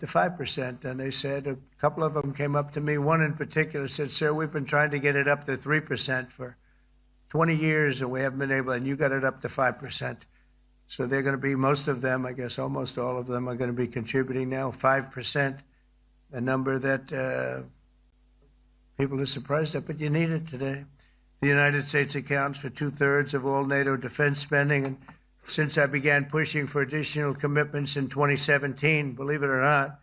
to 5%. And they said, a couple of them came up to me. One in particular said, sir, we've been trying to get it up to 3% for 20 years, and we haven't been able, and you got it up to 5%. So they're going to be, most of them, I guess almost all of them, are going to be contributing now, 5%, a number that people are surprised at, but you need it today. The United States accounts for 2/3 of all NATO defense spending, and since I began pushing for additional commitments in 2017, believe it or not,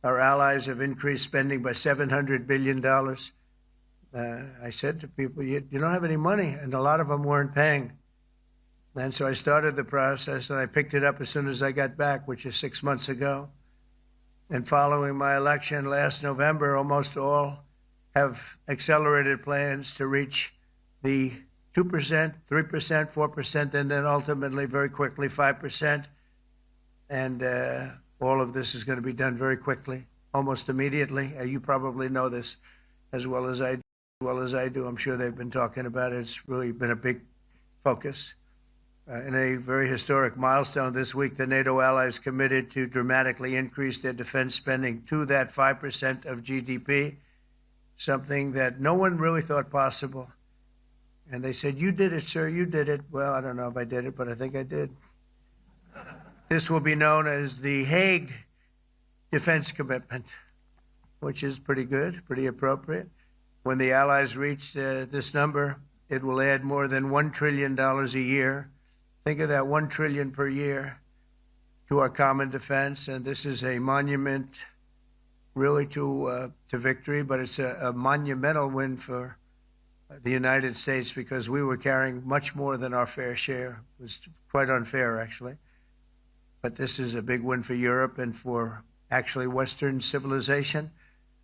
our allies have increased spending by $700 billion. I said to people, you don't have any money, and a lot of them weren't paying. And so I started the process, and I picked it up as soon as I got back, which is 6 months ago. And following my election last November, almost all have accelerated plans to reach the 2%, 3%, 4%, and then ultimately, very quickly, 5%. And all of this is going to be done very quickly, almost immediately. You probably know this as well as I do. I'm sure they've been talking about it. It's really been a big focus. In a very historic milestone this week, the NATO allies committed to dramatically increase their defense spending to that 5% of GDP, something that no one really thought possible. And they said, you did it, sir, you did it. Well, I don't know if I did it, but I think I did. This will be known as the Hague Defense Commitment, which is pretty good, pretty appropriate. When the allies reach this number, it will add more than $1 trillion a year. Think of that, $1 trillion per year to our common defense. And this is a monument really to victory, but it's a monumental win for the United States because we were carrying much more than our fair share. It was quite unfair, actually. But this is a big win for Europe and for actually Western civilization.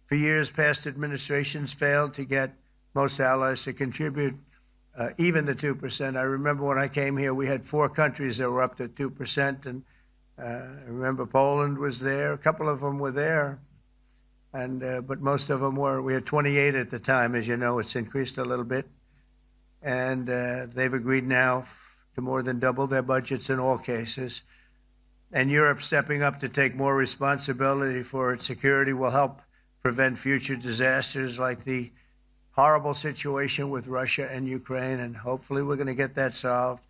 For years, past administrations failed to get most allies to contribute even the 2%. I remember when I came here, we had 4 countries that were up to 2%. And I remember Poland was there. A couple of them were there. And but most of them were. We had 28 at the time. As you know, it's increased a little bit. And they've agreed now to more than double their budgets in all cases. And Europe stepping up to take more responsibility for its security will help prevent future disasters like the horrible situation with Russia and Ukraine, and hopefully we're going to get that solved.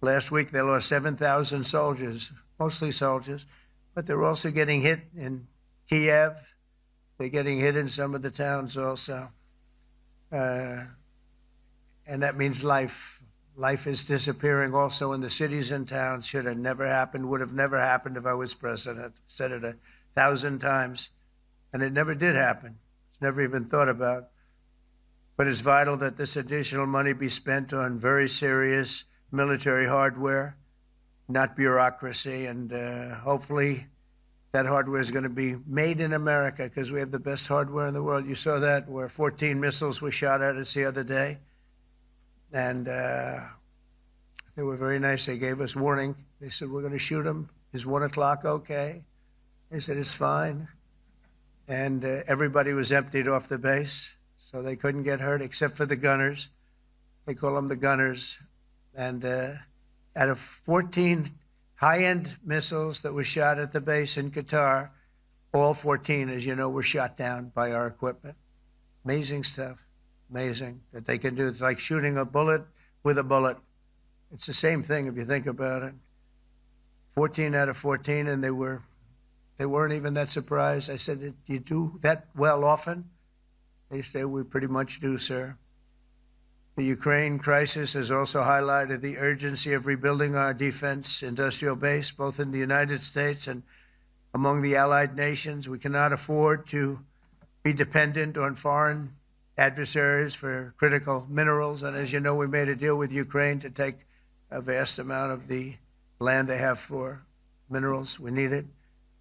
Last week they lost 7,000 soldiers, mostly soldiers, but they're also getting hit in Kiev. They're getting hit in some of the towns also. And that means life. Life is disappearing also in the cities and towns. Should have never happened, would have never happened if I was president. Said it 1,000 times. And it never did happen. It's never even thought about. But it's vital that this additional money be spent on very serious military hardware, not bureaucracy. And hopefully that hardware is going to be made in America because we have the best hardware in the world. You saw that where 14 missiles were shot at us the other day. And they were very nice. They gave us warning. They said, we're going to shoot them. Is 1 o'clock okay? They said, it's fine. And everybody was emptied off the base. So they couldn't get hurt except for the gunners. They call them the gunners. And out of 14 high-end missiles that were shot at the base in Qatar, all 14, as you know, were shot down by our equipment. Amazing stuff. Amazing that they can do. It's like shooting a bullet with a bullet. It's the same thing if you think about it. 14 out of 14, and they weren't even that surprised. I said, do you do that well often? They say, we pretty much do, sir. The Ukraine crisis has also highlighted the urgency of rebuilding our defense industrial base, both in the United States and among the allied nations. We cannot afford to be dependent on foreign adversaries for critical minerals. And as you know, we made a deal with Ukraine to take a vast amount of the land they have for minerals. We need it.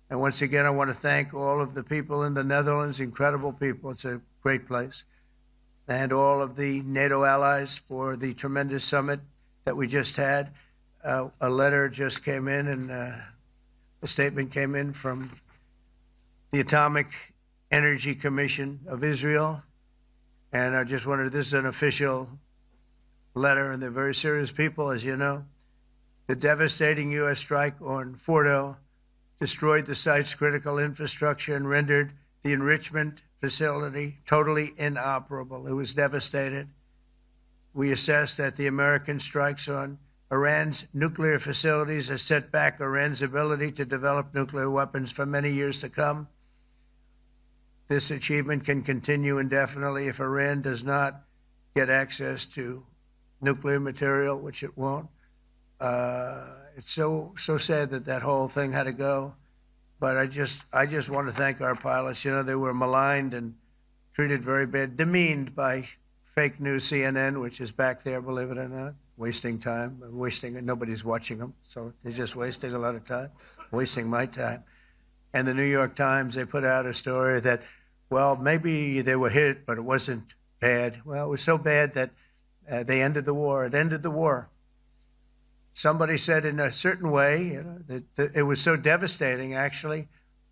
And once again, I want to thank all of the people in the Netherlands, incredible people. It's a great place. And all of the NATO allies for the tremendous summit that we just had. A letter just came in, and a statement came in from the Atomic Energy Commission of Israel. And I just wondered, this is an official letter, and they're very serious people, as you know. The devastating U.S. strike on Fordo destroyed the site's critical infrastructure and rendered the enrichment facility totally inoperable. It was devastated. We assessed that the American strikes on Iran's nuclear facilities has set back Iran's ability to develop nuclear weapons for many years to come. This achievement can continue indefinitely if Iran does not get access to nuclear material, which it won't. It's so sad that that whole thing had to go. But I just want to thank our pilots. You know, they were maligned and treated very bad, demeaned by fake news CNN, which is back there, believe it or not, wasting time, nobody's watching them, so they're just wasting a lot of time, wasting my time. And the New York Times, they put out a story that, well, maybe they were hit, but it wasn't bad. Well, it was so bad that they ended the war. It ended the war. Somebody said in a certain way, you know, that it was so devastating, actually.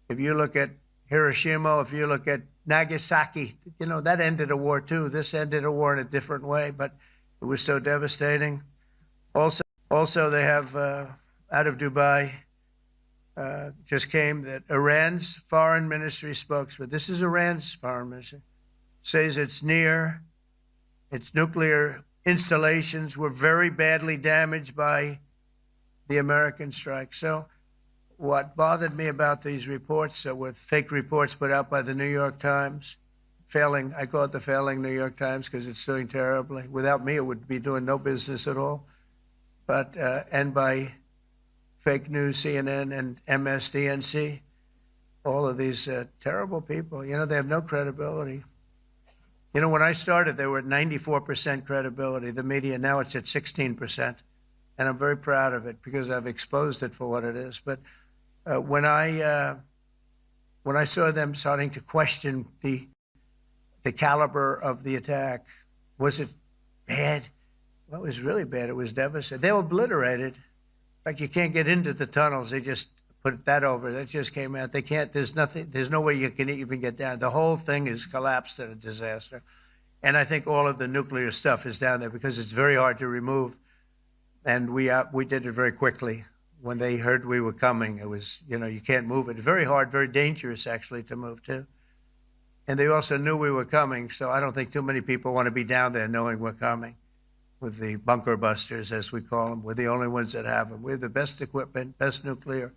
If you look at Hiroshima, if you look at Nagasaki, you know, that ended a war too. This ended a war in a different way, but it was so devastating. Also they have, out of Dubai, just came that Iran's foreign ministry spokesman, this is Iran's foreign ministry, says its nuclear installations were very badly damaged by the American strike. So what bothered me about these reports with fake reports put out by the New York Times, I call it the failing New York Times because it's doing terribly. Without me, it would be doing no business at all. But, and by fake news, CNN and MSDNC, all of these terrible people, you know, they have no credibility. You know, when I started, they were at 94% credibility, the media. Now it's at 16%. And I'm very proud of it because I've exposed it for what it is. But when I saw them starting to question the caliber of the attack, was it bad? Well, it was really bad. It was devastating. They were obliterated. In fact, you can't get into the tunnels. They just put that over. That just came out. They can't, there's no way you can even get down. The whole thing is collapsed in a disaster. And I think all of the nuclear stuff is down there because it's very hard to remove. And we did it very quickly. When they heard we were coming, it was, you know, you can't move it. It's very hard, very dangerous, actually, to move to. And they also knew we were coming, so I don't think too many people want to be down there knowing we're coming with the bunker busters, as we call them. We're the only ones that have them. We have the best equipment, best nuclear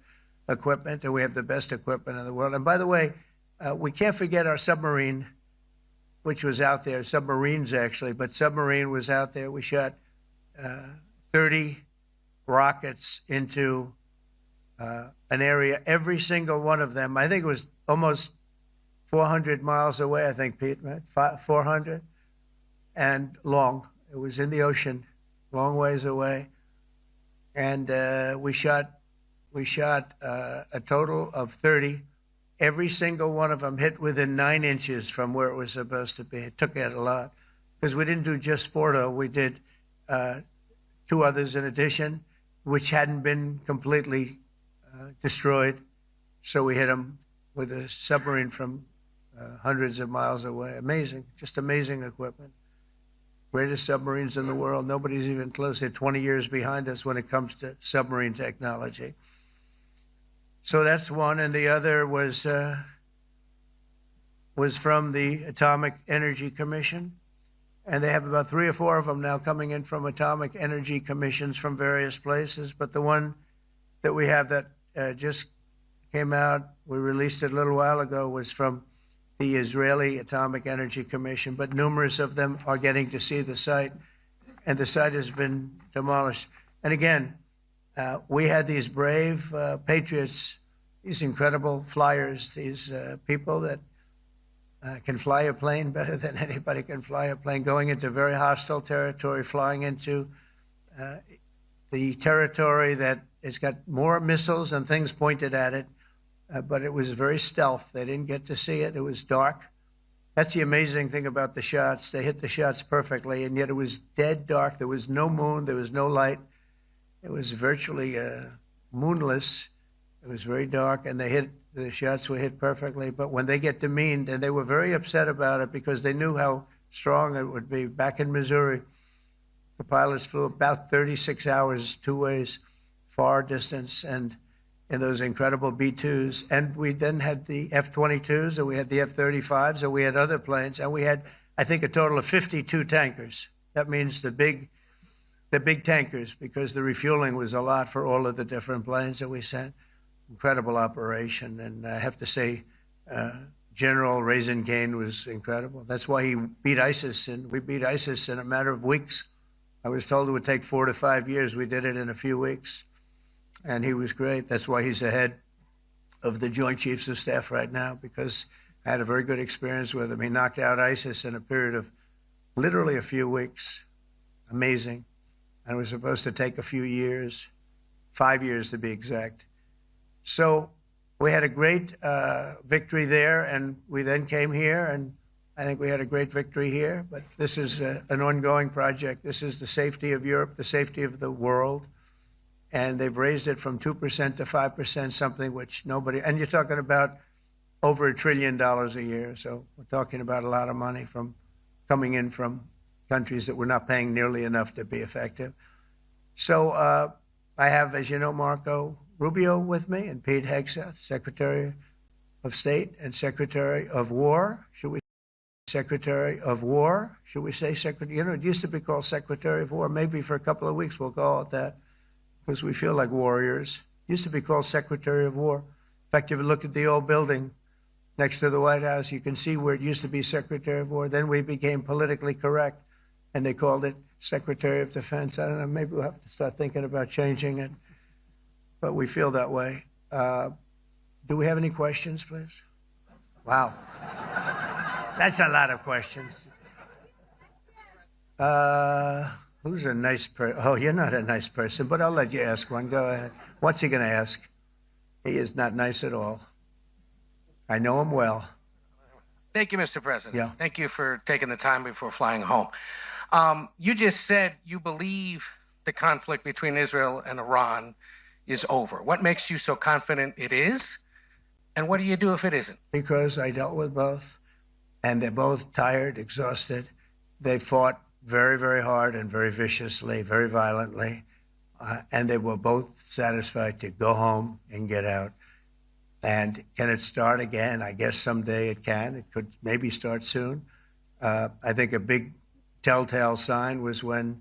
equipment, and we have the best equipment in the world. And by the way, we can't forget our submarine, which was out there, submarines actually, but submarine was out there. We shot 30 rockets into an area, every single one of them. I think it was almost 400 miles away, I think, Pete, right? 400 and long. It was in the ocean, long ways away. And we shot a total of 30. Every single one of them hit within 9 inches from where it was supposed to be. It took out a lot because we didn't do just Fordo. We did 2 others in addition, which hadn't been completely destroyed. So we hit them with a submarine from hundreds of miles away. Amazing, just amazing equipment. Greatest submarines in the world. Nobody's even close. They're 20 years behind us when it comes to submarine technology. So that's one, and the other was from the Atomic Energy Commission, and they have about 3 or 4 of them now coming in from Atomic Energy Commissions from various places. But the one that we have that just came out, we released it a little while ago, was from the Israeli Atomic Energy Commission, but numerous of them are getting to see the site, and the site has been demolished. And again, we had these brave patriots, these incredible flyers, these people that can fly a plane better than anybody can fly a plane, going into very hostile territory, flying into the territory that has got more missiles and things pointed at it. But it was very stealth. They didn't get to see it. It was dark. That's the amazing thing about the shots. They hit the shots perfectly, and yet it was dead dark. There was no moon. There was no light. It was virtually moonless. It was very dark, and the shots were hit perfectly. But when they get demeaned, and they were very upset about it because they knew how strong it would be. Back in Missouri, the pilots flew about 36 hours, 2 ways, far distance, and in those incredible B-2s. And we then had the F-22s, and we had the F-35s, and we had other planes, and we had, I think, a total of 52 tankers. That means the big tankers, because the refueling was a lot for all of the different planes that we sent. Incredible operation. And I have to say, General Raisin Kane was incredible. That's why he beat ISIS, and we beat ISIS in a matter of weeks. I was told it would take 4 to 5 years. We did it in a few weeks, and he was great. That's why he's the head of the Joint Chiefs of Staff right now, because I had a very good experience with him. He knocked out ISIS in a period of literally a few weeks. Amazing. And it was supposed to take a few years, 5 years to be exact. So we had a great victory there, and we then came here, and I think we had a great victory here. But this is an ongoing project. This is the safety of Europe, the safety of the world. And they've raised it from 2% to 5%, something which nobody, and you're talking about over $1 trillion a year. So we're talking about a lot of money from coming in from countries that we're not paying nearly enough to be effective. So I have, as you know, Marco Rubio with me, and Pete Hegseth, Secretary of State and Secretary of War. Should we say Secretary of War? Should we say Secretary? You know, it used to be called Secretary of War. Maybe for a couple of weeks we'll call it that, because we feel like warriors. It used to be called Secretary of War. In fact, if you look at the old building next to the White House, you can see where it used to be Secretary of War. Then we became politically correct, and they called it Secretary of Defense. I don't know, maybe we'll have to start thinking about changing it, but we feel that way. Do we have any questions, please? Wow. That's a lot of questions. Who's a nice person? Oh, you're not a nice person, but I'll let you ask one. Go ahead. What's he going to ask? He is not nice at all. I know him well. Thank you, Mr. President. Yeah. Thank you for taking the time before flying home. You just said you believe the conflict between Israel and Iran is over. What makes you so confident it is? And what do you do if it isn't? Because I dealt with both, and they're both tired, exhausted. They fought very, very hard and very viciously, very violently, and they were both satisfied to go home and get out. And can it start again? I guess someday it can. It could maybe start soon. I think a big telltale sign was when,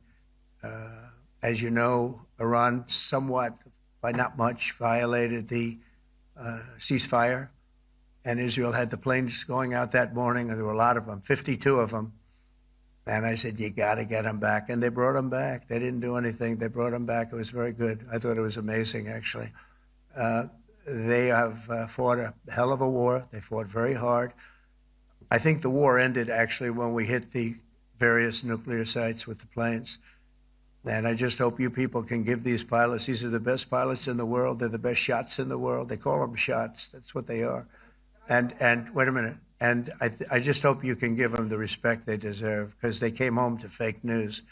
as you know, Iran somewhat, by not much, violated the ceasefire, and Israel had the planes going out that morning, and there were a lot of them, 52 of them. And I said, you got to get them back. And they brought them back. They didn't do anything. They brought them back. It was very good. I thought it was amazing, actually. They have fought a hell of a war. They fought very hard. I think the war ended, actually, when we hit the various nuclear sites with the planes. And I just hope you people can give these pilots, these are the best pilots in the world. They're the best shots in the world. They call them shots. That's what they are. And wait a minute. And I just hope you can give them the respect they deserve, because they came home to fake news.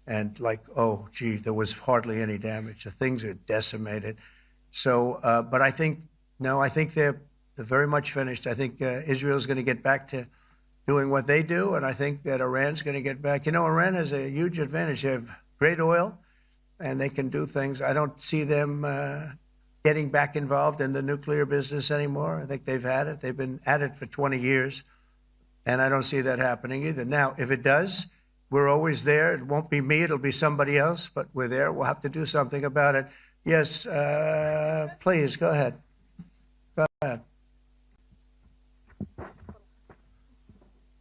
And like, oh, gee, there was hardly any damage. The things are decimated. So, but I think, no, I think they're very much finished. I think Israel's going to get back to doing what they do. And I think that Iran's going to get back. You know, Iran has a huge advantage. They have great oil, and they can do things. I don't see them getting back involved in the nuclear business anymore. I think they've had it. They've been at it for 20 years, and I don't see that happening either. Now, if it does, we're always there. It won't be me. It'll be somebody else, but we're there. We'll have to do something about it. Yes, please, go ahead. Go ahead.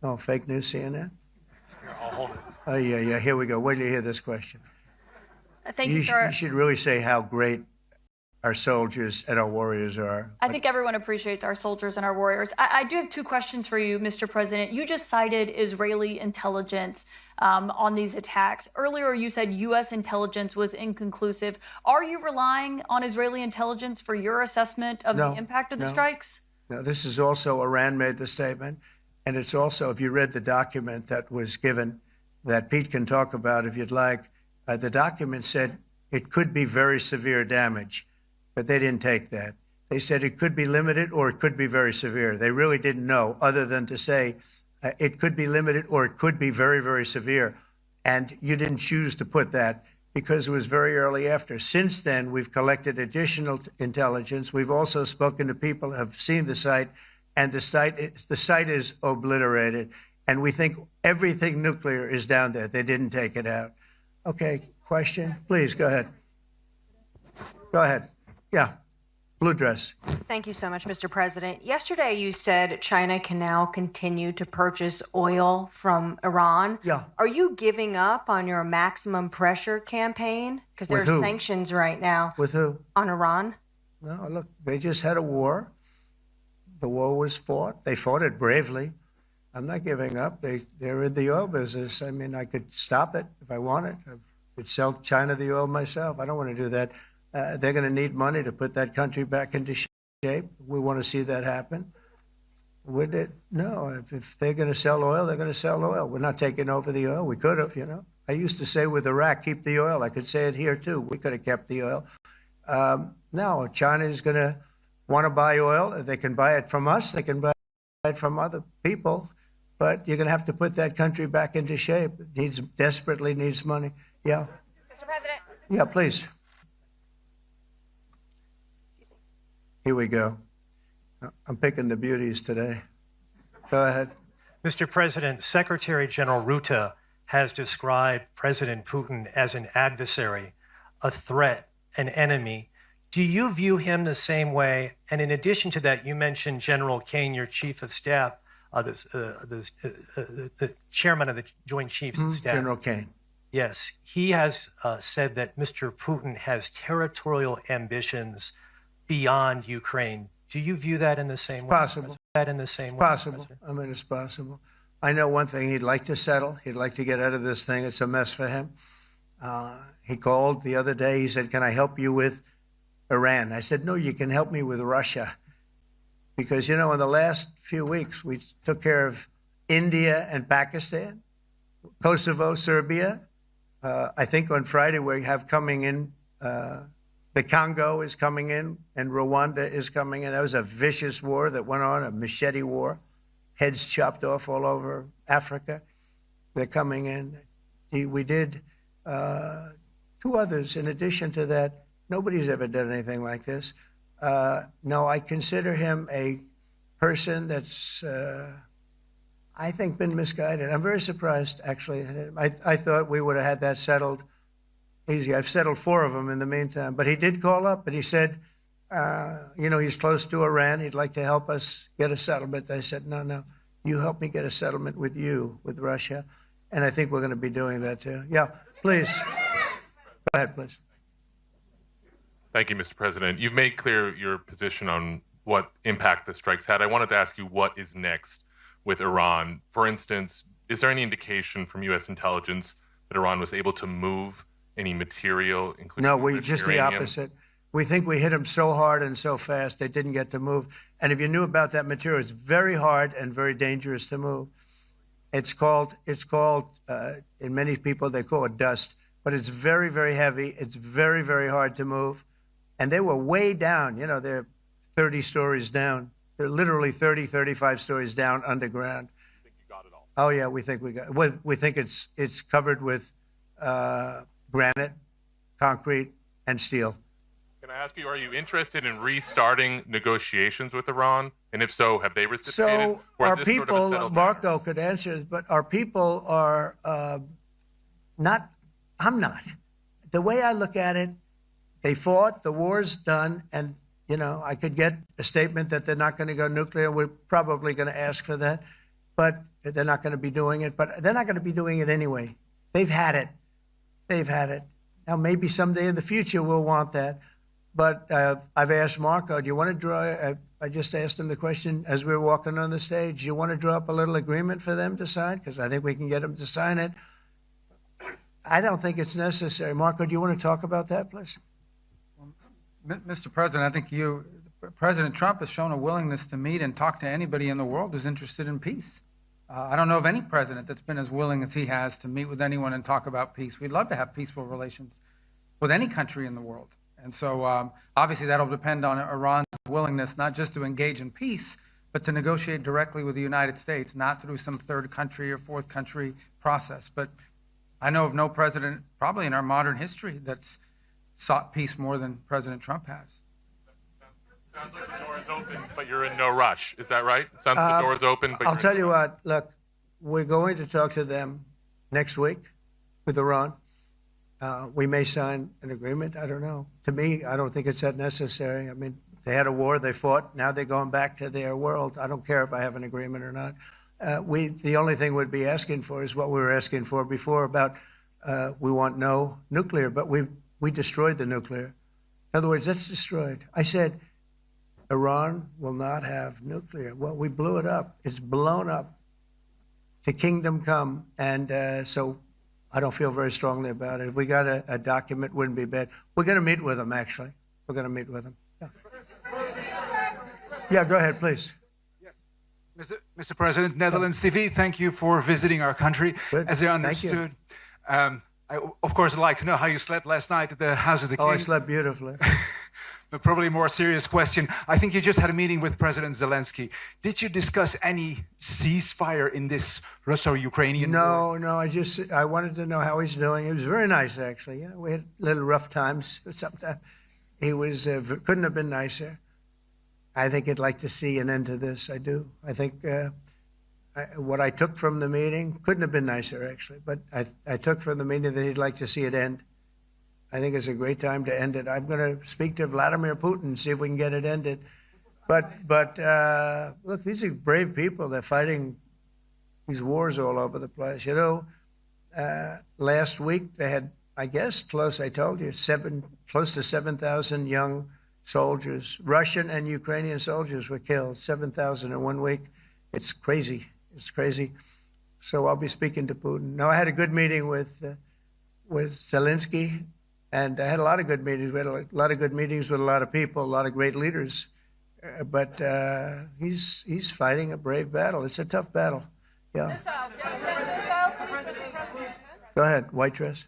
Oh, fake news, CNN? Here, I'll hold it. Oh, yeah, here we go. Wait till you hear this question. Thank you, sir. You should really say how great our soldiers and our warriors are. I think everyone appreciates our soldiers and our warriors. I do have two questions for you, Mr. President. You just cited Israeli intelligence on these attacks. Earlier, you said U.S. intelligence was inconclusive. Are you relying on Israeli intelligence for your assessment of the impact of the strikes? No, this is also, Iran made the statement. And it's also, if you read the document that was given, that Pete can talk about if you'd like, the document said it could be very severe damage. But they didn't take that. They said it could be limited or it could be very severe. They really didn't know, other than to say it could be limited or it could be very, very severe. And you didn't choose to put that. because it was very early after. Since then, we've collected additional intelligence. We've also spoken to people who have seen the site, and the site is obliterated. And we think everything nuclear is down there. They didn't take it out. Okay, question? Please, go ahead. Go ahead. Yeah, blue dress. Thank you so much, Mr. President. Yesterday, you said China can now continue to purchase oil from Iran. Yeah. Are you giving up on your maximum pressure campaign? Because there are sanctions right now. With who? On Iran. No, look, they just had a war. The war was fought. They fought it bravely. I'm not giving up. They're in the oil business. I mean, I could stop it if I wanted. I could sell China the oil myself. I don't want to do that. They're going to need money to put that country back into shape. We want to see that happen. Would it? No. If they're going to sell oil, they're going to sell oil. We're not taking over the oil. We could have, you know. I used to say with Iraq, keep the oil. I could say it here, too. We could have kept the oil. No, China is going to want to buy oil. They can buy it from us. They can buy it from other people. But you're going to have to put that country back into shape. It desperately needs money. Yeah. Mr. President. Yeah, please. Here we go. I'm picking the beauties today. Go ahead. Mr. President, Secretary General Rutte has described President Putin as an adversary, a threat, an enemy. Do you view him the same way? And in addition to that, you mentioned General Kane, your chief of staff, the chairman of the Joint Chiefs of Staff. General Kane. Yes, he has said that Mr. Putin has territorial ambitions beyond Ukraine. Do you view that in the same way? Possible. That in the same way? Possible. I mean, it's possible. I know one thing. He'd like to settle. He'd like to get out of this thing. It's a mess for him. He called the other day. He said, "Can I help you with Iran?" I said, "No, you can help me with Russia." Because, you know, in the last few weeks, we took care of India and Pakistan, Kosovo, Serbia. I think on Friday we have coming in, the Congo is coming in, and Rwanda is coming in. That was a vicious war that went on, a machete war, heads chopped off all over Africa. They're coming in. We did 2 others in addition to that. Nobody's ever done anything like this. No, I consider him a person that's, I think, been misguided. I'm very surprised, actually. I thought we would have had that settled easy. I've settled 4 of them in the meantime. But he did call up, and he said, you know, he's close to Iran. He'd like to help us get a settlement. I said, no, you help me get a settlement with you, with Russia. And I think we're going to be doing that, too. Yeah, please. Go ahead, please. Thank you, Mr. President. You've made clear your position on what impact the strikes had. I wanted to ask you what is next with Iran. For instance, is there any indication from U.S. intelligence that Iran was able to move any material, including No, we just the uranium? opposite. We think we hit them so hard and so fast they didn't get to move. And if you knew about that material, it's very hard and very dangerous to move. It's called in many people they call it dust, but it's very, very heavy. It's very, very hard to move. And they were way down. You know, they're 30 stories down. They're literally 30, 35 stories down underground. You think you got it all? Oh yeah, we think we got. We think it's covered with granite, concrete, and steel. Can I ask you, are you interested in restarting negotiations with Iran? And if so, have they reciprocated? So or is our this people, sort of a settled Marco matter? could answer, but our people are not. I'm not. The way I look at it, they fought. The war's done, and you know I could get a statement that they're not going to go nuclear. We're probably going to ask for that, but they're not going to be doing it. But they're not going to be doing it anyway. They've had it. They've had it. Now maybe someday in the future we'll want that. But I've asked Marco, do you want to draw? I just asked him the question as we were walking on the stage. Do you want to draw up a little agreement for them to sign? Because I think we can get them to sign it. I don't think it's necessary. Marco, do you want to talk about that, please? Mr. President, I think President Trump has shown a willingness to meet and talk to anybody in the world who's interested in peace. I don't know of any president that's been as willing as he has to meet with anyone and talk about peace. We'd love to have peaceful relations with any country in the world. And so obviously that'll depend on Iran's willingness not just to engage in peace, but to negotiate directly with the United States, not through some third country or fourth country process. But I know of no president, probably in our modern history, that's sought peace more than President Trump has. Sounds like the door is open, but you're in no rush. Is that right? It sounds like the door is open, but I'll tell you what, look, we're going to talk to them next week with Iran. We may sign an agreement. I don't know. To me, I don't think it's that necessary. I mean, they had a war, they fought. Now they're going back to their world. I don't care if I have an agreement or not. The only thing we'd be asking for is what we were asking for before about we want no nuclear, but we destroyed the nuclear. In other words, that's destroyed. I said, Iran will not have nuclear. Well, we blew it up. It's blown up to kingdom come. And so I don't feel very strongly about it. If we got a document, wouldn't be bad. We're going to meet with them, actually. We're going to meet with them. Yeah, yeah, go ahead, please. Mr. President, Netherlands TV, thank you for visiting our country. Good. As I understood, I, of course, I'd like to know how you slept last night at the House of the King. Oh, I slept beautifully. But probably a more serious question. I think you just had a meeting with President Zelensky. Did you discuss any ceasefire in this Russo-Ukrainian war? No, I wanted to know how he's doing. He was very nice, actually. You know, we had little rough times sometimes. He was couldn't have been nicer. I think he'd like to see an end to this. I do. I think what I took from the meeting couldn't have been nicer, actually. But I took from the meeting that he'd like to see it end. I think it's a great time to end it. I'm going to speak to Vladimir Putin, see if we can get it ended. But look, these are brave people. They're fighting these wars all over the place. You know, last week they had, I guess, I told you, close to 7,000 young soldiers, Russian and Ukrainian soldiers were killed, 7,000 in 1 week. It's crazy. It's crazy. So I'll be speaking to Putin. No, I had a good meeting with Zelensky. And I had a lot of good meetings. We had a lot of good meetings with a lot of people, a lot of great leaders. But he's fighting a brave battle. It's a tough battle. Yeah. Go ahead, white dress.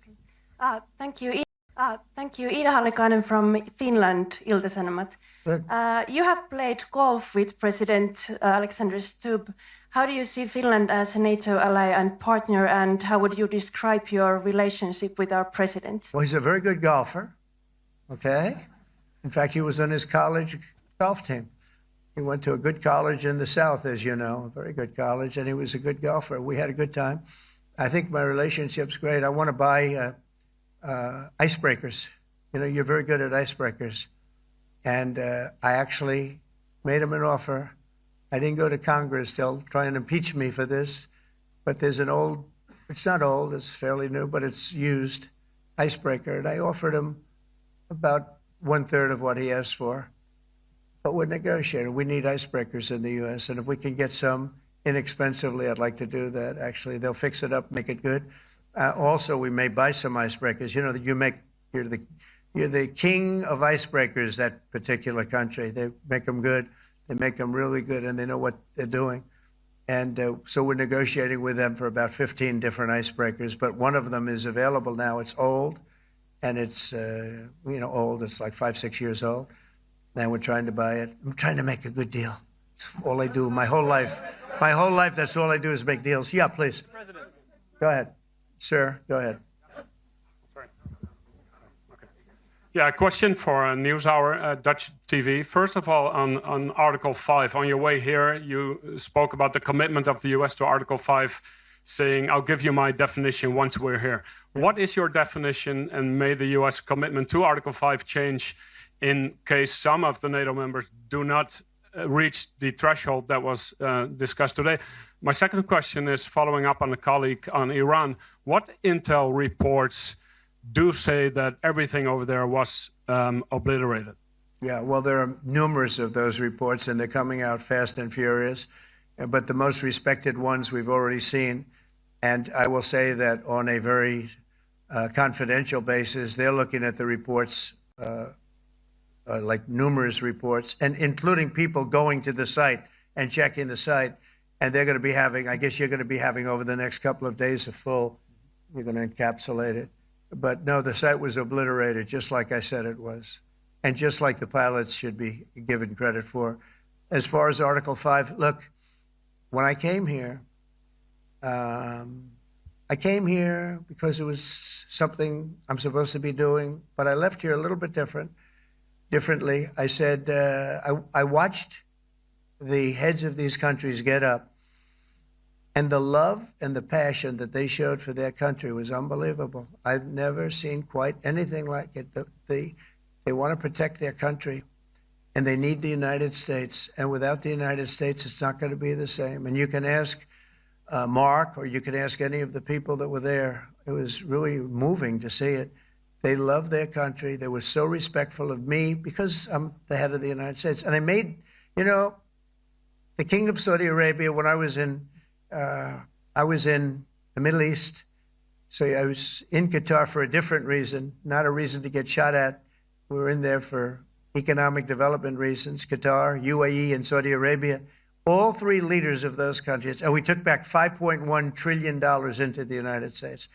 Okay. Thank you. Thank you. Ida Hallikainen from Finland, Ilta-Sanomat. You have played golf with President Alexander Stubb. How do you see Finland as a NATO ally and partner, and how would you describe your relationship with our president? Well, he's a very good golfer, okay? In fact, he was on his college golf team. He went to a good college in the South, as you know, a very good college, and he was a good golfer. We had a good time. I think my relationship's great. I want to buy icebreakers. You know, you're very good at icebreakers. And I actually made him an offer. I didn't go to Congress. They'll try and impeach me for this. But there's an old, it's not old, it's fairly new, but it's used icebreaker. And I offered him about 1/3 of what he asked for. But we're negotiating. We need icebreakers in the U.S. And if we can get some inexpensively, I'd like to do that. Actually, they'll fix it up, make it good. Also, we may buy some icebreakers. You know, that you're the king of icebreakers, that particular country. They make them good. They make them really good, and they know what they're doing. And so we're negotiating with them for about 15 different icebreakers, but one of them is available now. It's old, and it's, old. It's like 5-6 years old. And we're trying to buy it. I'm trying to make a good deal. It's all I do my whole life. My whole life, that's all I do is make deals. Yeah, please. Go ahead. Sir, go ahead. Yeah, a question for NewsHour, Dutch TV. First of all, on Article 5, on your way here, you spoke about the commitment of the U.S. to Article 5, saying, I'll give you my definition once we're here. What is your definition, and may the U.S. commitment to Article 5 change in case some of the NATO members do not reach the threshold that was discussed today? My second question is following up on a colleague on Iran. What intel reports do say that everything over there was obliterated? Yeah, well, there are numerous of those reports, and they're coming out fast and furious. But the most respected ones we've already seen. And I will say that on a very confidential basis, they're looking at the reports, like numerous reports, and including people going to the site and checking the site. And they're going to be having, I guess you're going to be having over the next couple of days you're going to encapsulate it. But no, the site was obliterated, just like I said it was. And just like the pilots should be given credit for. As far as Article 5, look, when I came here, I came here because it was something I'm supposed to be doing, but I left here a little bit differently. I said, I watched the heads of these countries get up, and the love and the passion that they showed for their country was unbelievable. I've never seen quite anything like it. They want to protect their country, and they need the United States. And without the United States, it's not going to be the same. And you can ask Mark, or you can ask any of the people that were there. It was really moving to see it. They loved their country. They were so respectful of me because I'm the head of the United States. And I made, the King of Saudi Arabia, when I was in the Middle East. So I was in Qatar for a different reason, not a reason to get shot at. We were in there for economic development reasons, Qatar, UAE, and Saudi Arabia. All three leaders of those countries, and we took back $5.1 trillion into the United States.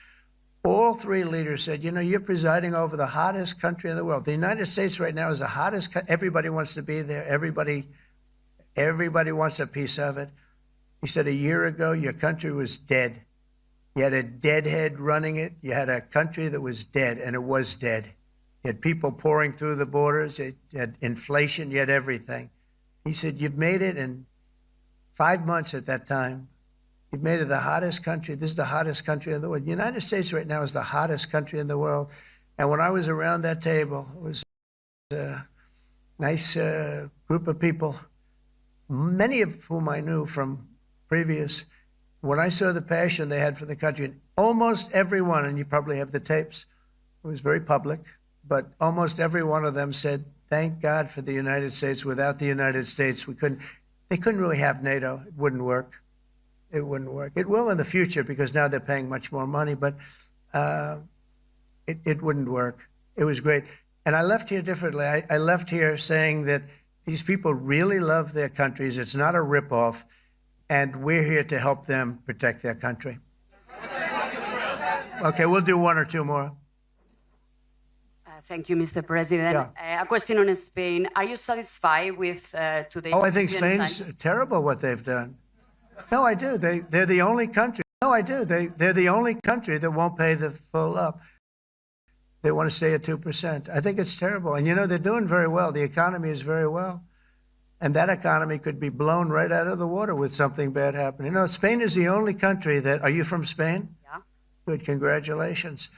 All three leaders said, you're presiding over the hottest country in the world. The United States right now is the hottest. Everybody wants to be there. Everybody wants a piece of it. He said, a year ago, your country was dead. You had a deadhead running it. You had a country that was dead, and it was dead. You had people pouring through the borders. You had inflation. You had everything. He said, you've made it in 5 months at that time. You've made it the hottest country. This is the hottest country in the world. The United States right now is the hottest country in the world. And when I was around that table, it was a nice group of people, many of whom I knew from previous. When I saw the passion they had for the country, and almost everyone, and you probably have the tapes, it was very public, but almost every one of them said, thank God for the United States. Without the United States, they couldn't really have NATO. It wouldn't work. It wouldn't work. It will in the future because now they're paying much more money, but it wouldn't work. It was great. And I left here differently. I left here saying that these people really love their countries. It's not a ripoff, and we're here to help them protect their country. Okay, we'll do one or two more. Thank you, Mr. President. Yeah. A question on Spain. Are you satisfied with today's... Oh, I think Spain's terrible what they've done. No, I do. They're the only country. No, I do. They're the only country that won't pay the full up. They want to stay at 2%. I think it's terrible. And they're doing very well. The economy is very well. And that economy could be blown right out of the water with something bad happening. Spain is the only country that... Are you from Spain? Yeah. Good, congratulations.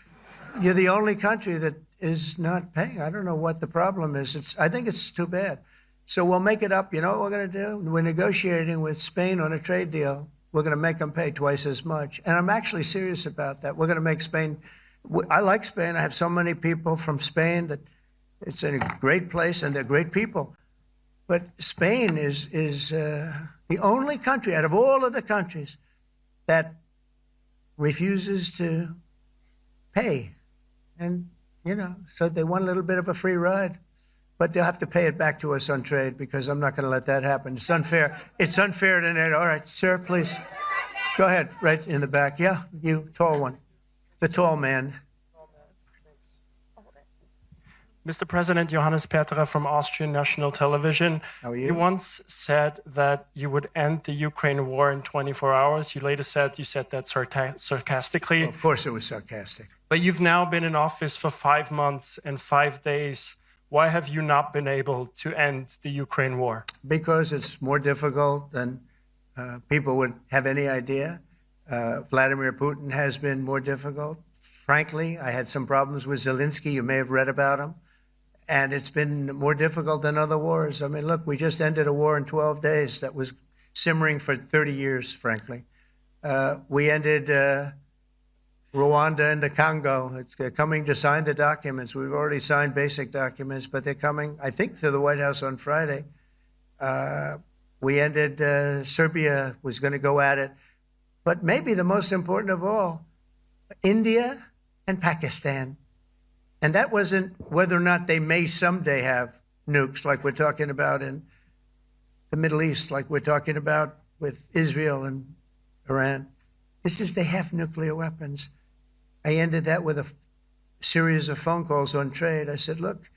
You're the only country that is not paying. I don't know what the problem is. I think it's too bad. So we'll make it up. You know what we're going to do? We're negotiating with Spain on a trade deal. We're going to make them pay twice as much. And I'm actually serious about that. We're going to make Spain... I like Spain. I have so many people from Spain that it's a great place and they're great people. But Spain is the only country out of all of the countries that refuses to pay. And, so they want a little bit of a free ride. But they'll have to pay it back to us on trade because I'm not going to let that happen. It's unfair. It's unfair to NATO. All right, sir, please. Go ahead, right in the back. Yeah, you, tall one. The tall man. Mr. President, Johannes Petra from Austrian National Television. How are you? You once said that you would end the Ukraine war in 24 hours. You later said that sarcastically. Well, of course it was sarcastic. But you've now been in office for 5 months and 5 days. Why have you not been able to end the Ukraine war? Because it's more difficult than people would have any idea. Vladimir Putin has been more difficult. Frankly, I had some problems with Zelensky. You may have read about him. And it's been more difficult than other wars. I mean, look, we just ended a war in 12 days that was simmering for 30 years, frankly. We ended Rwanda and the Congo. It's coming to sign the documents. We've already signed basic documents, but they're coming, I think, to the White House on Friday. We ended, Serbia was going to go at it. But maybe the most important of all, India and Pakistan. And that wasn't whether or not they may someday have nukes like we're talking about in the Middle East, like we're talking about with Israel and Iran. This is they have nuclear weapons. I ended that with a series of phone calls on trade. I said, look,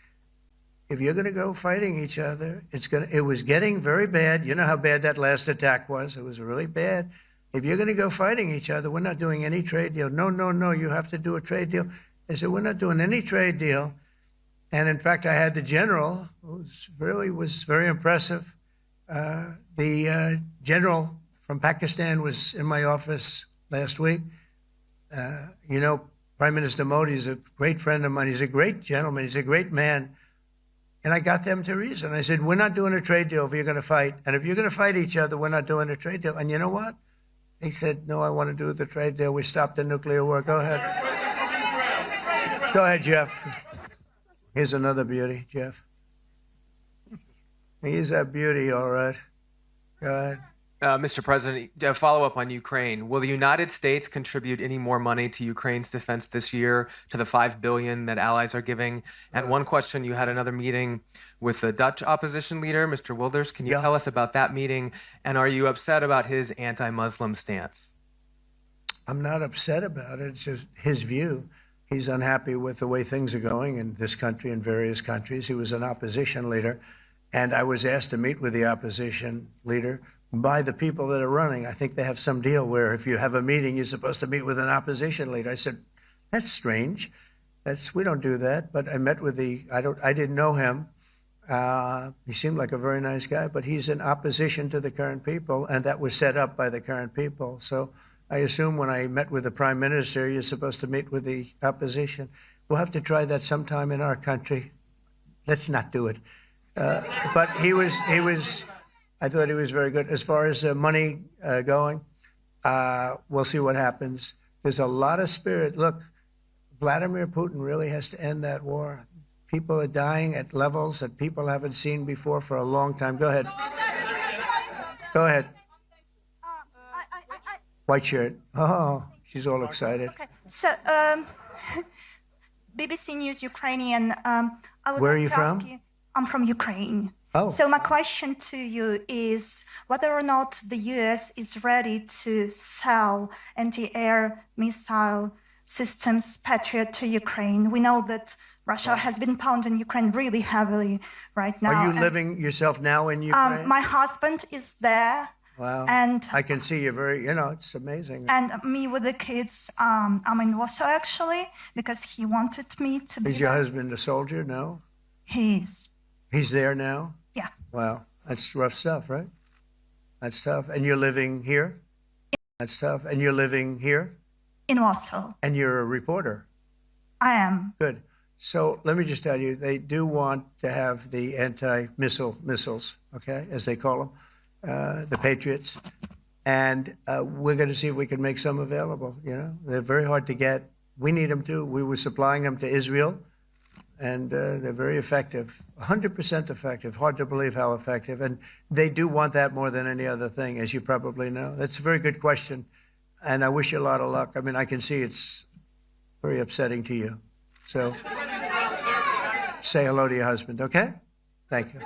if you're going to go fighting each other, it was getting very bad. You know how bad that last attack was. It was really bad. if you're going to go fighting each other, we're not doing any trade deal. No, no, no, you have to do a trade deal. I said, we're not doing any trade deal. And in fact, I had the general, who was very impressive. The general from Pakistan was in my office last week. You know, Prime Minister Modi is a great friend of mine. He's a great gentleman. He's a great man. And I got them to reason. I said, we're not doing a trade deal if you're going to fight. And if you're going to fight each other, we're not doing a trade deal. And you know what? He said, no, I want to do the trade deal. We stopped the nuclear war. Go ahead. Go ahead, Jeff. Here's another beauty, Jeff. He's a beauty, all right. Go ahead. Mr. President, a follow-up on Ukraine. Will the United States contribute any more money to Ukraine's defense this year to the $5 billion that allies are giving? And one question, you had another meeting with the Dutch opposition leader, Mr. Wilders. Can you tell us about that meeting? And are you upset about his anti-Muslim stance? I'm not upset about it. It's just his view. He's unhappy with the way things are going in this country and various countries. He was an opposition leader. And I was asked to meet with the opposition leader by the people that are running. I think they have some deal where if you have a meeting, you're supposed to meet with an opposition leader. I said, that's strange. We don't do that. But I met with I didn't know him. He seemed like a very nice guy, but he's in opposition to the current people, and that was set up by the current people. So I assume when I met with the Prime Minister, you're supposed to meet with the opposition. We'll have to try that sometime in our country. Let's not do it. But I thought he was very good. As far as money going, we'll see what happens. There's a lot of spirit. Look, Vladimir Putin really has to end that war. People are dying at levels that people haven't seen before for a long time. Go ahead. Go ahead. White shirt. Oh, she's all excited. Okay. So, BBC News Ukrainian. Where are you from? I'm from Ukraine. Oh. So my question to you is whether or not the U.S. is ready to sell anti-air missile systems Patriot to Ukraine. We know that Russia has been pounding Ukraine really heavily right now. Are you living yourself now in Ukraine? My husband is there. Wow. And I can see you it's amazing. And me with the kids, I'm in Warsaw actually, because he wanted me to be Is your husband a soldier? No? He's there now? Yeah. Wow. That's rough stuff, right? That's tough. And you're living here? That's tough. And you're living here? In Warsaw. And you're a reporter? I am. Good. So let me just tell you, they do want to have the missiles, okay, as they call them, the Patriots. And we're going to see if we can make some available, They're very hard to get. We need them too. We were supplying them to Israel. And they're very effective, 100% effective. Hard to believe how effective. And they do want that more than any other thing, as you probably know. That's a very good question. And I wish you a lot of luck. I mean, I can see it's very upsetting to you. So say hello to your husband, okay? Thank you.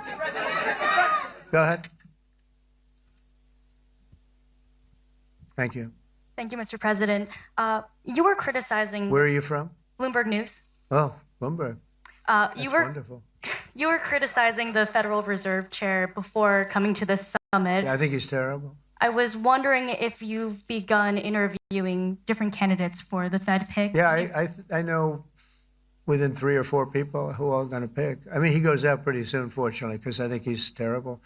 Go ahead. Thank you. Thank you, Mr. President. You were criticizing... Where are you from? Bloomberg News. Oh, Bloomberg. Wonderful. You were criticizing the Federal Reserve Chair before coming to this summit. Yeah, I think he's terrible. I was wondering if you've begun interviewing different candidates for the Fed pick. Yeah, I know within 3 or 4 people who I'm going to pick. I mean, he goes out pretty soon, fortunately, because I think he's terrible.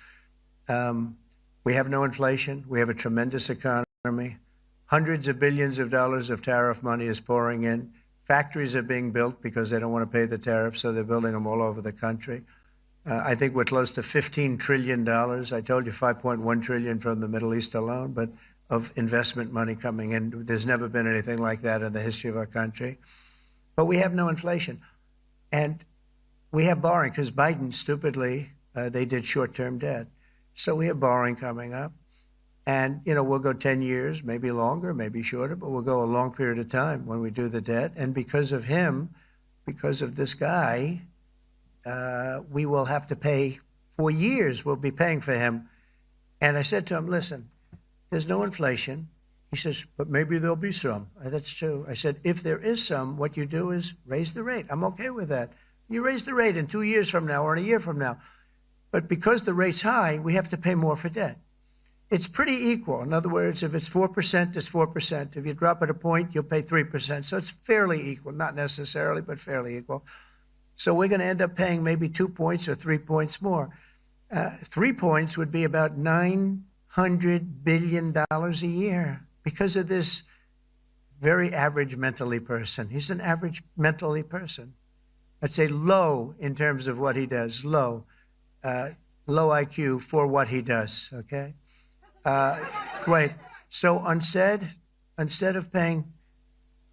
We have no inflation. We have a tremendous economy. Hundreds of billions of dollars of tariff money is pouring in. Factories are being built because they don't want to pay the tariffs, so they're building them all over the country. I think we're close to $15 trillion. I told you $5.1 trillion from the Middle East alone, but of investment money coming in. There's never been anything like that in the history of our country. But we have no inflation. And we have borrowing because Biden, stupidly, they did short-term debt. So we have borrowing coming up. And, we'll go 10 years, maybe longer, maybe shorter, but we'll go a long period of time when we do the debt. And because of him, because of this guy, we will have to pay for years. We'll be paying for him. And I said to him, listen, there's no inflation. He says, but maybe there'll be some. That's true. I said, if there is some, what you do is raise the rate. I'm okay with that. You raise the rate in 2 years from now or in a year from now. But because the rate's high, we have to pay more for debt. it's pretty equal. In other words, if it's 4%, it's 4%. If you drop it a point, you'll pay 3%. So it's fairly equal, not necessarily, but fairly equal. So we're going to end up paying maybe 2 points or 3 points more. 3 points would be about $900 billion a year because of this very average mentally person. He's an average mentally person. I'd say low in terms of what he does, low IQ for what he does, okay? Wait, so instead of paying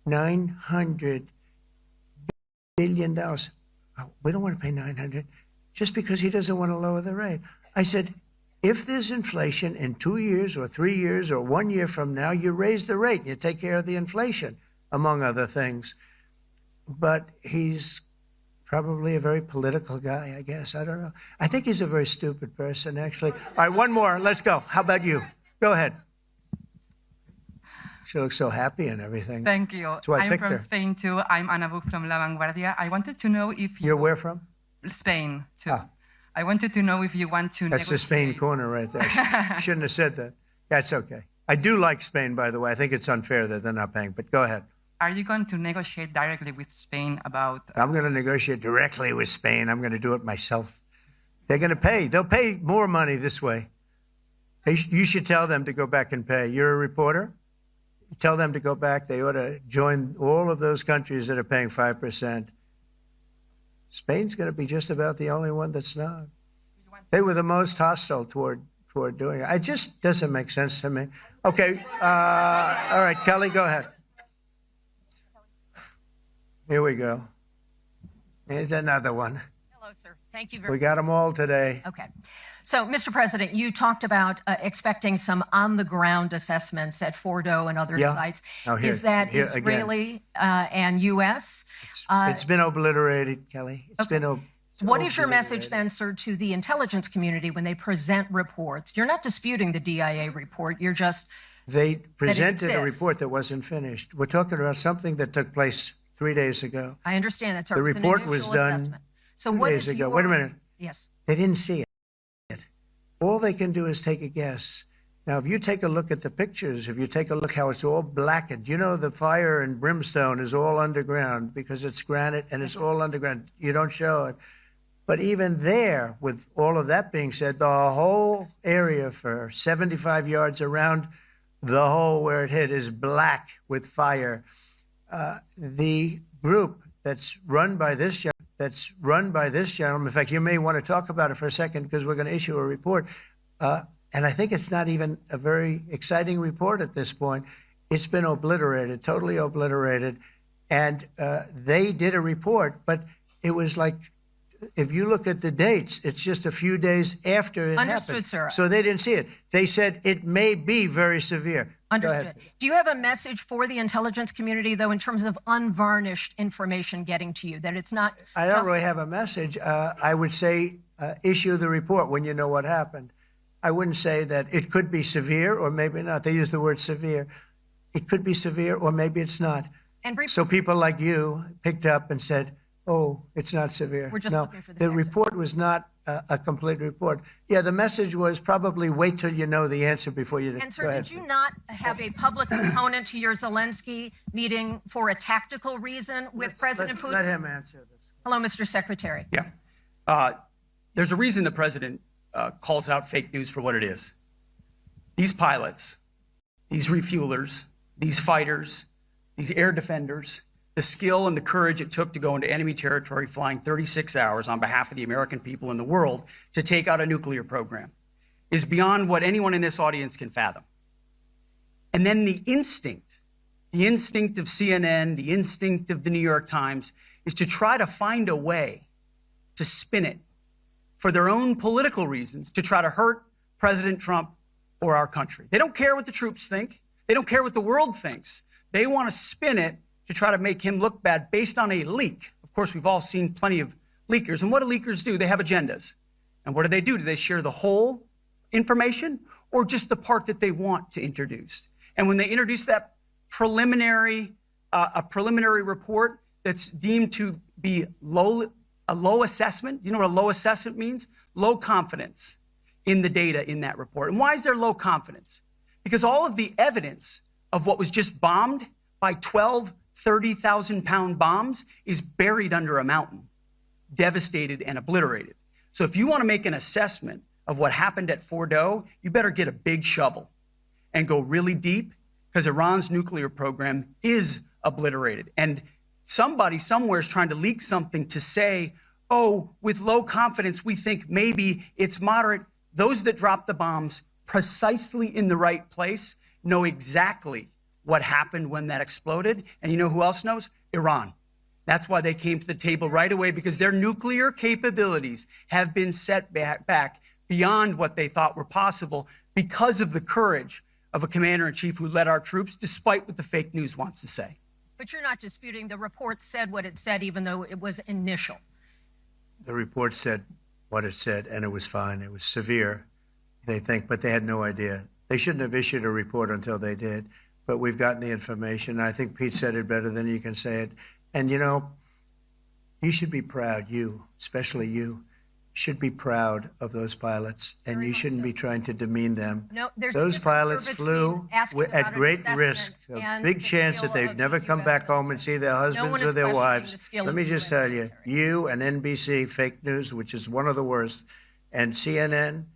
$900 billion, we don't want to pay 900 just because he doesn't want to lower the rate. I said, if there's inflation in 2 years or 3 years or 1 year from now, you raise the rate, you take care of the inflation, among other things. But he's probably a very political guy, I guess. I don't know. I think he's a very stupid person, actually. All right, one more. Let's go. How about you? Go ahead. She looks so happy and everything. Thank you. That's why I I'm picked from her. Spain, too. I'm Ana Buch from La Vanguardia. I wanted to know if you... You're where from? Spain, too. Ah. I wanted to know if you want to That's the Spain corner right there. Shouldn't have said that. That's okay. I do like Spain, by the way. I think it's unfair that they're not paying, but go ahead. Are you going to negotiate directly with Spain about... I'm going to negotiate directly with Spain. I'm going to do it myself. They're going to pay. They'll pay more money this way. You should tell them to go back and pay. You're a reporter? Tell them to go back. They ought to join all of those countries that are paying 5%. Spain's going to be just about the only one that's not. They were the most hostile toward doing it. It just doesn't make sense to me. Okay. All right, Kelly, go ahead. Here we go. Here's another one. Hello, sir. Thank you very We much. got them all today. Okay. So, Mr. President, you talked about expecting some on-the-ground assessments at Fordo and other sites. Now here, Is that here Israeli and U.S.? It's been obliterated, Kelly. It's been What is your message then, sir, to the intelligence community when they present reports? You're not disputing the DIA report. You're just... They presented a exists. report that wasn't finished. We're talking about something that took place 3 days ago. I understand that, sir. The It's an report was initial done assessment. So 2 what days is ago. your... Wait a minute. Yes. They didn't see it. All they can do is take a guess. Now, if you take a look at the pictures, if you take a look how it's all blackened, you know the fire and brimstone is all underground because it's granite and it's all underground. You don't show it. But even there, with all of that being said, the whole area for 75 yards around the hole where it hit is black with fire. The group that's run by this gentleman, in fact, you may want to talk about it for a second because we're going to issue a report. And I think it's not even a very exciting report at this point. It's been obliterated, totally obliterated. And they did a report, but it was like, if you look at the dates, it's just a few days after it Understood, happened. sir. So they didn't see it. They said it may be very severe. Go Understood. ahead. Do you have a message for the intelligence community, though, in terms of unvarnished information getting to you, that it's not I don't just... really have a message. I would say issue the report when you know what happened. I wouldn't say that it could be severe or maybe not. They use the word severe. It could be severe or maybe it's not. And briefly, So people like you picked up and said, oh, it's not severe. We're just no, looking for the the answer. report was not a complete report. Yeah, the message was probably wait till you know the answer before you... And, Go sir, ahead. did you not have a public component to your Zelensky meeting for a tactical reason with President Putin? Let him answer this. Hello, Mr. Secretary. Yeah. There's a reason the president calls out fake news for what it is. These pilots, these refuelers, these fighters, these air defenders, the skill and the courage it took to go into enemy territory flying 36 hours on behalf of the American people and the world to take out a nuclear program is beyond what anyone in this audience can fathom. And then the instinct of CNN, the instinct of the New York Times is to try to find a way to spin it for their own political reasons to try to hurt President Trump or our country. They don't care what the troops think. They don't care what the world thinks. They want to spin it to try to make him look bad based on a leak. Of course, we've all seen plenty of leakers. And what do leakers do? They have agendas. And what do? Do they share the whole information or just the part that they want to introduce? And when they introduce that preliminary report that's deemed to be a low assessment, you know what a low assessment means? Low confidence. in the data in that report. And why is there low confidence? Because all of the evidence of what was just bombed by 12 30,000-pound bombs is buried under a mountain, devastated and obliterated. So if you want to make an assessment of what happened at Fordo, you better get a big shovel and go really deep, because Iran's nuclear program is obliterated. And somebody somewhere is trying to leak something to say, oh, with low confidence, we think maybe it's moderate. Those that dropped the bombs precisely in the right place know exactly what happened when that exploded. And you know who else knows? Iran. That's why they came to the table right away, because their nuclear capabilities have been set back beyond what they thought were possible because of the courage of a commander-in-chief who led our troops, despite what the fake news wants to say. But you're not disputing the report said what it said, even though it was initial. The report said what it said, and it was fine. It was severe, they think, but they had no idea. They shouldn't have issued a report until they did. But we've gotten the information. I think Pete said it better than you can say it. And, you know, you should be proud, you, especially you, should be proud of those pilots, and you shouldn't be trying to demean them. No, there's those pilots flew at great risk, a big chance that they'd never come back home and see their husbands or their wives. Let me just tell you, you and NBC, fake news, which is one of the worst, and CNN,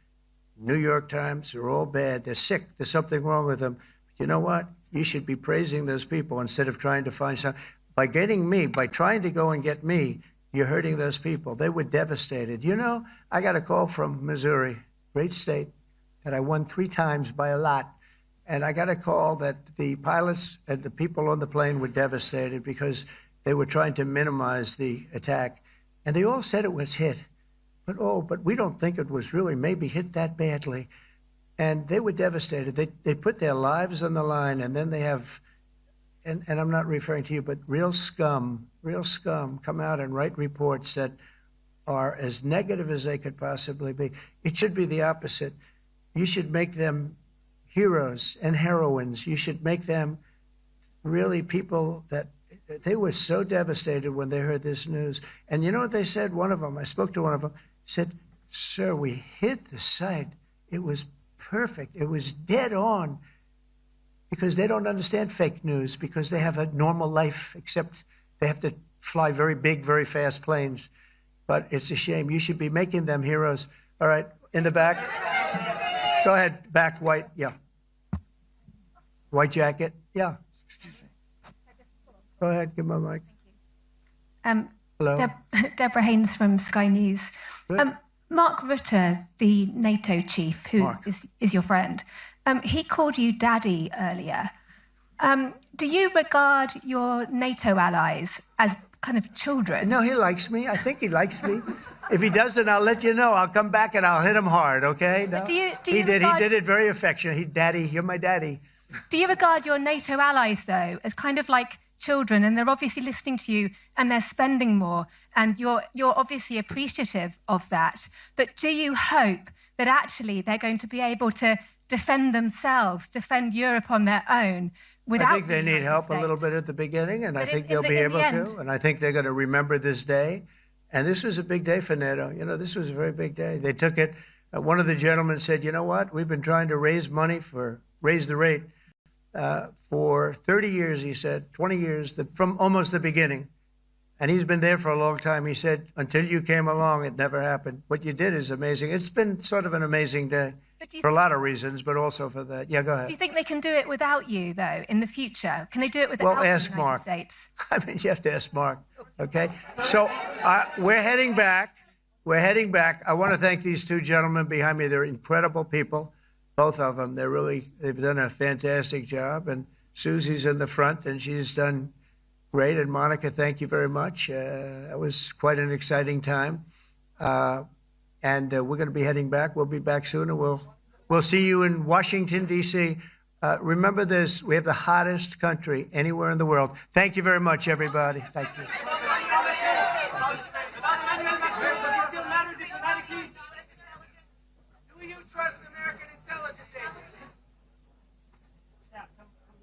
New York Times, are all bad. They're sick. There's something wrong with them. But you know what? You should be praising those people instead of trying to find some. By getting me, by trying to go and get me, you're hurting those people. They were devastated. You know, I got a call from Missouri, great state, that I won 3 times by a lot. And I got a call that the pilots and the people on the plane were devastated because they were trying to minimize the attack. And they all said it was hit. But we don't think it was really maybe hit that badly. And they were devastated. They put their lives on the line, and then they have, and I'm not referring to you, but real scum come out and write reports that are as negative as they could possibly be. It should be the opposite. You should make them heroes and heroines. You should make them really people that they were so devastated when they heard this news. And you know what they said? One of them, I spoke to one of them, said, "Sir, we hit the site. It was perfect. It was dead on." Because they don't understand fake news, because they have a normal life, except they have to fly very big, very fast planes. But it's a shame. You should be making them heroes. All right, in the back. Go ahead, back, white, yeah. White jacket, yeah. Go ahead, give my mic. Hello. Deborah Haynes from Sky News. Mark Rutte, the NATO chief, who is your friend, he called you daddy earlier. Do you regard your NATO allies as kind of children? No, he likes me. I think he likes me. If he doesn't, I'll let you know. I'll come back and I'll hit him hard, okay? No? He did it very affectionate. Daddy, you're my daddy. Do you regard your NATO allies, though, as kind of like children, and they're obviously listening to you and they're spending more, and you're obviously appreciative of that, but do you hope that actually they're going to be able to defend themselves, defend Europe on their own without... I think they need help a little bit at the beginning, and I think they'll be able to, and I think they're going to remember this day, and this was a big day for NATO. You know, this was a very big day. They took it. One of the gentlemen said, you know what, we've been trying to raise money raise the rate for 30 years, he said, 20 years, from almost the beginning. And he's been there for a long time. He said, until you came along, it never happened. What you did is amazing. It's been sort of an amazing day for a lot of reasons, but also for that. Yeah, go ahead. Do you think they can do it without you, though, in the future? Can they do it without the United States? I mean, you have to ask Mark, okay? So we're heading back. We're heading back. I want to thank these 2 gentlemen behind me. They're incredible people. Both of them, they've done a fantastic job. And Susie's in the front, and she's done great. And Monica, thank you very much. It was quite an exciting time. And we're going to be heading back. We'll be back soon, and we'll see you in Washington, D.C. Remember this, we have the hottest country anywhere in the world. Thank you very much, everybody. Thank you.